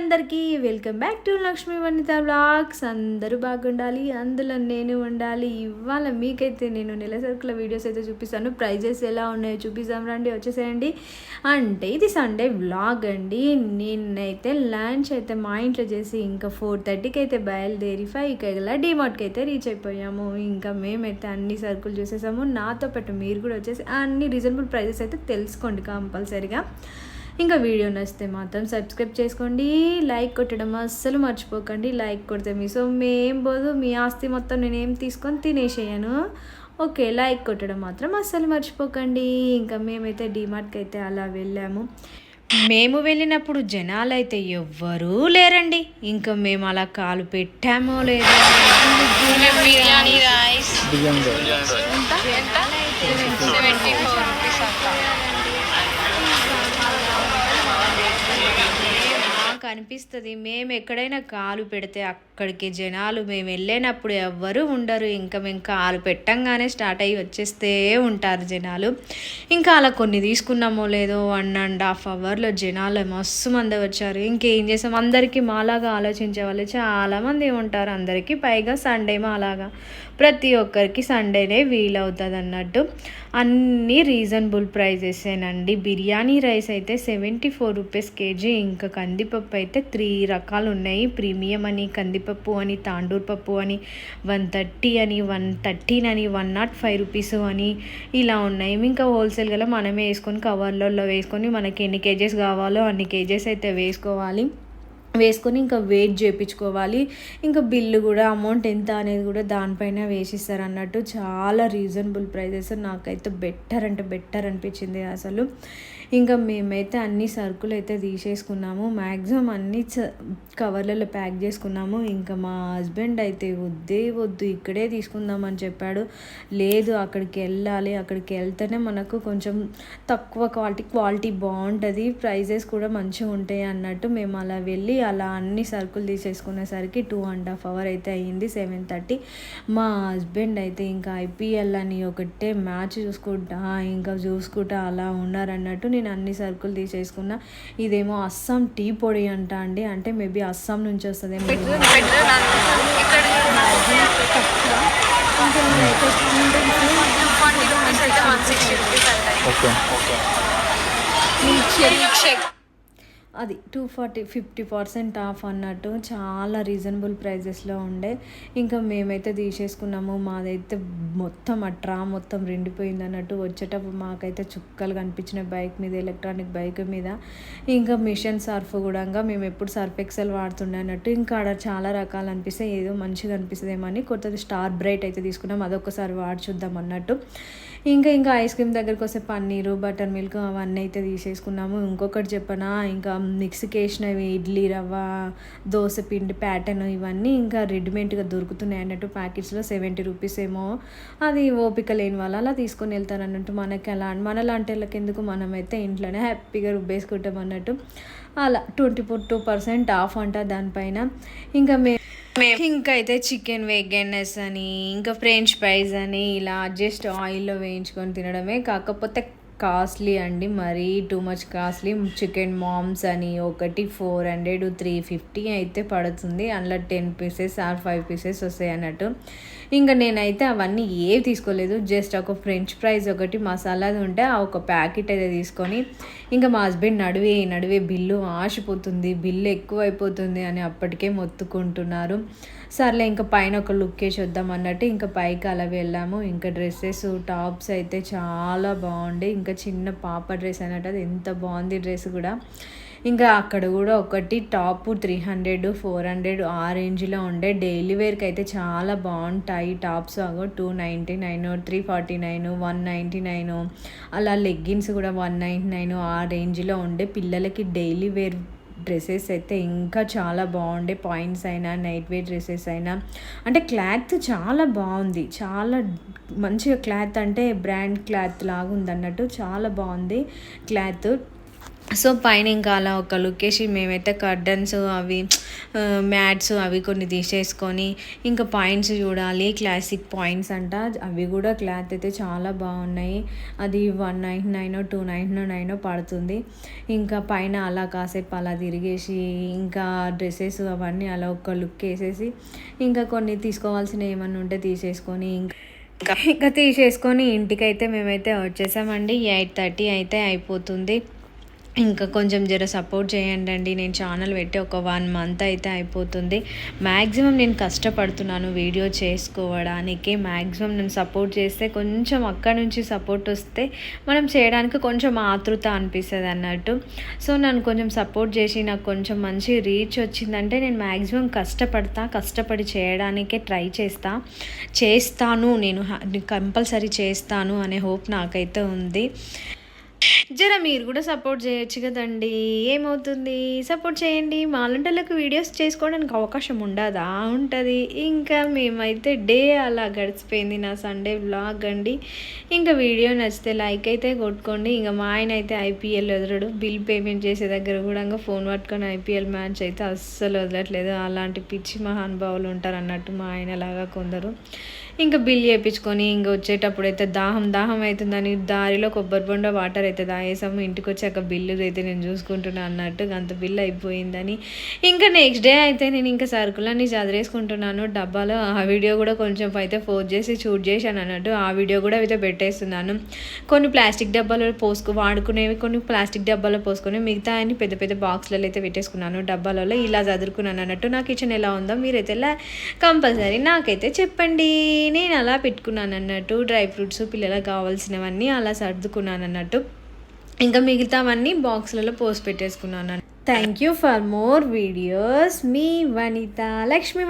అందరికీ welcome back to Lakshmi Vanitha vlogs. అందరూ బాగుండాలి, అందులో నేను ఉండాలి. ఇవాళ మీకైతే నేను నెల సరుకుల వీడియోస్ అయితే చూపిస్తాను. ప్రైజెస్ ఎలా ఉన్నాయో చూపిస్తాం, రండి వచ్చేసేయండి. అంటే ఇది సండే వ్లాగ్ అండి. నేనైతే లంచ్ అయితే మా ఇంట్లో చేసి ఇంకా 4:30కి అయితే బయలుదేరి 5కి డిమార్ట్కి అయితే రీచ్ అయిపోయాము. ఇంకా మేమైతే అన్ని సరుకులు చూసేసాము. నాతో పాటు మీరు కూడా వచ్చేసి అన్ని రీజనబుల్ ప్రైజెస్ అయితే తెలుసుకోండి కంపల్సరీగా. ఇంకా వీడియో నచ్చితే మాత్రం సబ్స్క్రైబ్ చేసుకోండి, లైక్ కొట్టడం అస్సలు మర్చిపోకండి. లైక్ కొడితే మీ సొమ్ము ఏం పోదు, మీ ఆస్తి మొత్తం నేనేం తీసుకొని తినేసేయను. ఓకే, లైక్ కొట్టడం మాత్రం అస్సలు మర్చిపోకండి. ఇంకా మేమైతే డిమార్ట్కి అయితే అలా వెళ్ళాము. మేము వెళ్ళినప్పుడు జనాలు అయితే ఎవ్వరూ లేరండి. ఇంకా మేము అలా కాలు పెట్టామో లేదో అనిపిస్తుంది. మేము ఎక్కడైనా కాలు పెడితే అక్కడికి జనాలు మేము వెళ్ళినప్పుడు ఎవ్వరూ ఉండరు. ఇంకా మేము కాలు పెట్టంగానే స్టార్ట్ అయ్యి వచ్చేస్తే ఉంటారు జనాలు. ఇంకా అలా కొన్ని తీసుకున్నామో లేదో 1.5 అవర్లో జనాలు మస్తు మంది వచ్చారు. ఇంకేం చేసాం, అందరికీ మాలాగా ఆలోచించే వాళ్ళు చాలామంది ఉంటారు. అందరికీ పైగా సండే మాలాగా ప్రతి ఒక్కరికి సండేనే వీలవుతుంది అన్నట్టు. అన్నీ రీజనబుల్ ప్రైజెసేనండి. బిర్యానీ రైస్ అయితే 74 రూపీస్ కేజీ. ఇంకా కందిపప్పు అయితే 3 రకాలు ఉన్నాయి. ప్రీమియం అని, కందిపప్పు అని, తాండూర్ పప్పు అని, 130 అని, 113 అని, 105 రూపీస్ అని ఇలా ఉన్నాయి. ఇంకా హోల్సేల్గా మనమే వేసుకొని కవర్లలో వేసుకొని మనకి ఎన్ని కేజెస్ కావాలో అన్ని కేజెస్ అయితే వేసుకొని ఇంకా వెయిట్ చేయించుకోవాలి. ఇంకా బిల్లు కూడా అమౌంట్ ఎంత అనేది కూడా దానిపైన వేసిస్తారు అన్నట్టు. చాలా రీజనబుల్ ప్రైజెస్. నాకైతే బెటర్ అనిపించింది అసలు. ఇంకా మేమైతే అన్ని సరుకులు అయితే తీసేసుకున్నాము. మ్యాక్సిమం అన్ని కవర్లలో ప్యాక్ చేసుకున్నాము. ఇంకా మా హస్బెండ్ అయితే వద్దు ఇక్కడే తీసుకుందామని చెప్పాడు. లేదు, అక్కడికి వెళ్ళాలి, అక్కడికి వెళ్తేనే మనకు కొంచెం తక్కువ క్వాలిటీ బాగుంటుంది, ప్రైజెస్ కూడా మంచిగా ఉంటాయి అన్నట్టు. మేము అలా వెళ్ళి అలా అన్ని సరుకులు తీసేసుకునేసరికి 2.5 అవర్ అయితే అయ్యింది. 7:30. మా హస్బెండ్ అయితే ఇంకా IPL అని ఒకటే మ్యాచ్ చూసుకుంటా అలా ఉన్నారన్నట్టు. నేను అన్ని సరుకులు తీసేసుకున్నా. ఇదేమో అస్సాం టీ పొడి అండి, అంటే మేబీ అస్సాం నుంచి వస్తుందేమో. అది 240, 50% ఆఫ్ అన్నట్టు. చాలా రీజనబుల్ ప్రైజెస్లో ఉండే. ఇంకా మేమైతే తీసేసుకున్నాము. మాదైతే మొత్తం మొత్తం రెండిపోయింది అన్నట్టు. వచ్చేటప్పుడు మాకైతే చుక్కలు కనిపించిన బైక్ మీద, ఎలక్ట్రానిక్ బైక్ మీద. ఇంకా మిషన్ సర్ఫ్ కూడా మేము ఎప్పుడు సర్ఫ్ ఎక్సెల్ వాడుతుండే అన్నట్టు. ఇంకా ఆడ చాలా రకాలు అనిపిస్తాయి, ఏదో మంచిగా అనిపిస్తుందేమో అని కొత్తది స్టార్ బ్రైట్ అయితే తీసుకున్నాం. అదొకసారి వాడి చూద్దాం అన్నట్టు. ఇంకా ఐస్ క్రీమ్ దగ్గరికి వస్తే పన్నీరు, బటర్ మిల్క్ అవన్నీ అయితే తీసేసుకున్నాము. ఇంకొకటి చెప్పనా, ఇంకా మిక్సీకి వేసినవి ఇడ్లీ రవ్వ, దోశ పిండి ప్యాటర్న్ ఇవన్నీ ఇంకా రెడీమేడ్గా దొరుకుతున్నాయి అన్నట్టు. ప్యాకెట్స్లో 70 రూపీస్ ఏమో. అది ఓపిక లేని వాళ్ళు అలా తీసుకొని వెళ్తారు అన్నట్టు. మనలాంటి వాళ్ళకి ఎందుకు, మనమైతే ఇంట్లోనే హ్యాపీగా రుబ్బేసుకుంటాం అన్నట్టు. అలా 22% ఆఫ్ అంట దానిపైన. ఇంకా అయితే చికెన్ వేగన్నెస్ అని, ఇంకా ఫ్రెంచ్ ఫ్రైస్ అని ఇలా జస్ట్ ఆయిల్లో వేయించుకొని తినడమే. కాకపోతే కాస్ట్లీ అండి, మరీ టూ మచ్ కాస్ట్లీ. చికెన్ మామ్స్ అని ఒకటి 400, 350 అయితే పడుతుంది. అందులో 10 పీసెస్ ఆర్ 5 పీసెస్ వస్తాయి అన్నట్టు. ఇంకా నేనైతే అవన్నీ ఏవి తీసుకోలేదు. జస్ట్ ఒక ఫ్రెంచ్ ఫ్రైస్ ఒకటి మసాలాది ఉంటే ఆ ఒక ప్యాకెట్ అయితే తీసుకొని, ఇంకా మా హస్బెండ్ నడివే బిల్లు ఆశపోతుంది, బిల్లు ఎక్కువ అయిపోతుంది అని అప్పటికే మొత్తుకుంటున్నారు. సర్లే ఇంకా పైన ఒక లుక్ వేసి వద్దాం అన్నట్టు ఇంకా పైకి అలా వెళ్ళాము. ఇంకా డ్రెస్సెస్, టాప్స్ అయితే చాలా బాగుండే. ఇంకా చిన్న పాప డ్రెస్ అన్నట్టు, అది ఎంత బాగుంది డ్రెస్ కూడా. ఇంకా అక్కడ కూడా ఒకటి టాప్ 300, 400 ఆ రేంజ్లో ఉండే. డైలీ వేర్కి అయితే చాలా బాగుంటాయి టాప్స్. 299, 349, 199 అలా. లెగ్గిన్స్ కూడా 199 ఆ రేంజ్లో ఉండే. పిల్లలకి డైలీ వేర్ డ్రెస్సెస్ అయితే ఇంకా చాలా బాగుండే. పాయింట్స్ అయినా, నైట్ వేర్ డ్రెస్సెస్ అయినా, అంటే క్లాత్ చాలా బాగుంది. చాలా మంచిగా క్లాత్, అంటే బ్రాండ్ క్లాత్ లాగా ఉంది అన్నట్టు. చాలా బాగుంది క్లాత్. సో పైన ఇంకా అలా ఒక లుక్ వేసి మేమైతే కర్టన్స్ అవి మ్యాట్స్ అవి కొన్ని తీసేసుకొని ఇంకా పాయింట్స్ చూడాలి. క్లాసిక్ పాయింట్స్ అంట, అవి కూడా క్లాత్ అయితే చాలా బాగున్నాయి. అది 199 299 పడుతుంది. ఇంకా పైన అలా కాసేపు అలా తిరిగేసి ఇంకా డ్రెస్సెస్ అవన్నీ అలా ఒక లుక్ వేసేసి ఇంకా కొన్ని తీసుకోవాల్సినవి ఏమన్నా ఉంటే తీసేసుకొని ఇంకా తీసేసుకొని ఇంటికైతే మేమైతే వచ్చేసామండి. 8:30 అయితే అయిపోతుంది. ఇంకా కొంచెం సపోర్ట్ చేయండి. నేను ఛానల్ పెట్టి ఒక 1 మంత్ అయితే అయిపోతుంది. మ్యాక్సిమం నేను కష్టపడుతున్నాను వీడియో చేసుకోవడానికి. మ్యాక్సిమం నేను సపోర్ట్ చేస్తే కొంచెం అక్కడి నుంచి సపోర్ట్ వస్తే మనం చేయడానికి కొంచెం ఆతృత అనిపిస్తుంది అన్నట్టు. సో నన్ను కొంచెం సపోర్ట్ చేసి నాకు కొంచెం మంచి రీచ్ వచ్చిందంటే నేను మ్యాక్సిమం కష్టపడి చేయడానికే ట్రై చేస్తాను. నేను కంపల్సరీ చేస్తాను అనే హోప్ నాకైతే ఉంది. మీరు కూడా సపోర్ట్ చేయొచ్చు కదండి, ఏమవుతుంది, సపోర్ట్ చేయండి. మాలంటలకు వీడియోస్ చేసుకోవడానికి అవకాశం ఉంటుంది. ఇంకా మేమైతే డే అలా గడిచిపోయింది నా సండే వ్లాగ్ అండి. ఇంకా వీడియో నచ్చితే లైక్ అయితే కొట్టుకోండి. ఇంకా మా ఆయన అయితే ఐపీఎల్ వదలడు, బిల్ పేమెంట్ చేసే దగ్గర కూడా ఇంకా ఫోన్ పట్టుకొని ఐపీఎల్ మ్యాచ్ అయితే అస్సలు వదలట్లేదు. అలాంటి పిచ్చి మహానుభావులు ఉంటారు అన్నట్టు మా ఆయనలాగా కొందరు. ఇంకా బిల్ చేయించుకొని ఇంకా వచ్చేటప్పుడు అయితే దాహం అవుతుందని దారిలో కొబ్బరి బొండ వాటర్ అయితే తాగేసాము. ఇంటికి వచ్చాక బిల్లు అయితే నేను చూసుకుంటున్నాను అన్నట్టు అంత బిల్ అయిపోయిందని. ఇంకా నెక్స్ట్ డే అయితే నేను ఇంకా సరుకులన్నీ చదివేసుకుంటున్నాను డబ్బాలో. ఆ వీడియో కూడా కొంచెం అయితే ఫోన్ చేసి షూట్ చేశాను అన్నట్టు. ఆ వీడియో కూడా అయితే పెట్టేస్తున్నాను. కొన్ని ప్లాస్టిక్ డబ్బాలో వాడుకునేవి కొన్ని ప్లాస్టిక్ డబ్బాలో పోసుకొని మిగతా అని పెద్ద పెద్ద బాక్స్లలో అయితే పెట్టేసుకున్నాను డబ్బాలలో. ఇలా చదువుకున్నాను అన్నట్టు. నా కిచెన్ ఎలా ఉందో మీరైతే కంపల్సరీ నాకైతే చెప్పండి. నేను అలా పెట్టుకున్నాను అన్నట్టు. డ్రై ఫ్రూట్స్ పిల్లలకు కావాల్సినవన్నీ అలా సర్దుకున్నాను అన్నట్టు. ఇంకా మిగతావన్నీ బాక్స్లలో పోసి పెట్టేసుకున్నాను. Thank you for more videos. Me Vanitha Lakshmi.